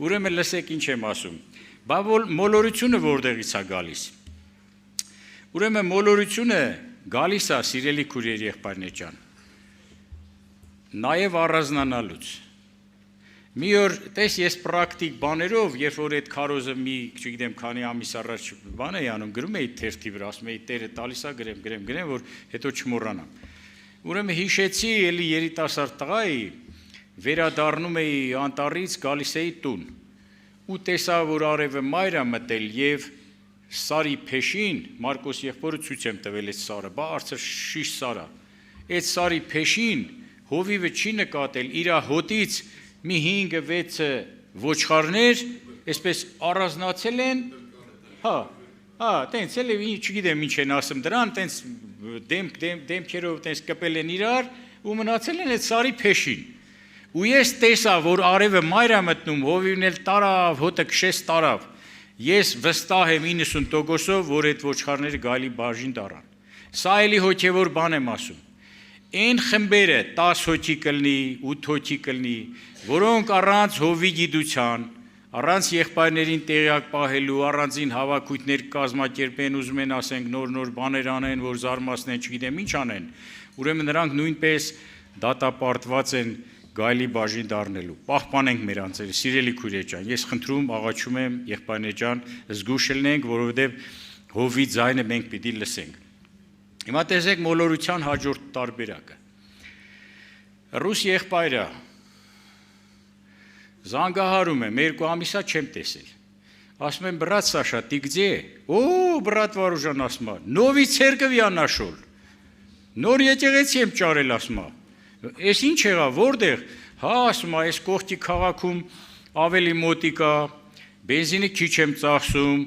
Ուրեմն լսեք ինչ եմ ասում։ Բա մոլորությունը որտեղից է գալիս։ Ուրեմն մոլորությունը գալիս է, սիրելի քույրեր եղբայրներ ջան, նաև առանձնանալուց։ Մի օր, տես ես պրակտիկ բաներով, երբ որ այդ քարոզը մի, չգիտեմ, քանի ամիս առաջ բան էի անում, գրում էի թերթի վրա, ասում էի Տերը տալիս է, գրեմ, որ հետո չմոռանամ։ Ուրեմն հիշեցի, էլի երիտասարդ տղա էի, վերադառնում էի անտառից, գալիս էի տուն։ Ու տեսա, որ արևը մայր է մտել եւ սարի փեշին, Մարկոս եղբորը ցույց եմ տվել այդ սարը, բարձր շիշ սարա։ Այդ սարի փեշին հովիվը չի նկատել, իր հոտից մի 5-6 ոչխարներ, այսպես առանձնացել են, տենց էլ չգիտեմ ինչ են ասում դրան, տենց դեմքերով տենց կպել են իրար ու մնացել են այդ սարի փեշին։ Ու ես տեսա, որ արևը մայր է մտնում, հովիվն էլ տարավ, հոտը քշեց տարավ։ Ես վստահ եմ 90%-ով, որ այդ ոչխարները գալի բաժին դառան։ Սա էլի հոգևոր բան եմ ասում։ Այն խմբերը 10 հոգի կլինի, 8 հոգի կլինի, որոնք առանց հովի գիտության, առանց եղբայրներին տեղյակ պահելու, առանձին հավաքույթներ կազմակերպեն, ուզում են ասենք նոր բաներ անեն, որ զարմացնեն, չգիտեմ ինչ անեն, ուրեմն նրանք նույնպես դատապարտված են գայլի բաժին դառնելու։ Պահպանենք մեր անձերը, սիրելի քույրեր ջան, ես խնդրում, աղաչում եմ եղբայրներ ջան, զգուշ լինենք, որովհետև հովի ձայնը մենք պիտի լսենք։ Հիմա տեսեք մոլորության հաջորդ տարբերակը։ Ռուս եղբայրը զանգահարում եմ, 2 ամիսա չեմ տեսել։ Ասում եմ, բրատ Սաշա, ты где? Օ, բրատ Վարուժան ասում է, նովի ցերկվ я нашел։ Նոր եկեղեցի եմ ճարել ասում է։ Ես ինչ եղավ, որտեղ, ասում է, այս կողքի քաղաքում ավելի մոտիկ է, բենզինը քիչ եմ ծախսում,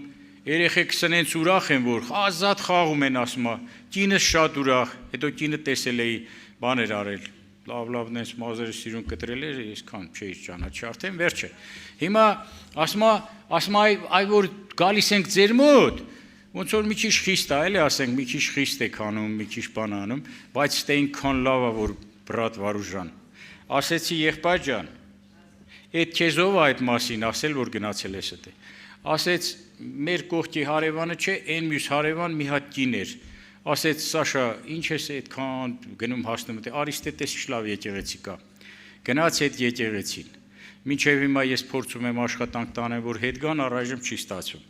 երեխեքս սնենց ուրախ են, որ ազատ խաղում են, ասում է, կինս շատ ուրախ, հետո կինը տեսել էի, բաներ արել, լավ նենց մազերը սիրուն կտրել էր, ես քան չէի ճանաչի, արդեն վերջը։ Հիմա ասում է, այ որ գալիս ենք ձեր մոտ, ոնց որ մի քիչ խիստ է, էլի ասենք, մի քիչ խիստ եք անում, մի քիչ բան անում, բայց դե ինքան լավ է, որ բրատ Վարուժան, ասեցի եղբայր ջան, այդ քեզ ով է այդ մասին ասել, որ գնացել ես դե։ Ասեց մեր կողքի հարևանը չէ, այն մյուս հարևան մի հատ կին էր։ Ասեց Սաշա, ինչ ես այդքան գնում հասնում, դե արիստե տեսիշ լավ եկեղեցի կա։ Գնաց այդ եկեղեցին։ Մինչև հիմա ես փորձում եմ աշխատանք տանեմ, որ հետ գան, առայժմ չի ստացվում։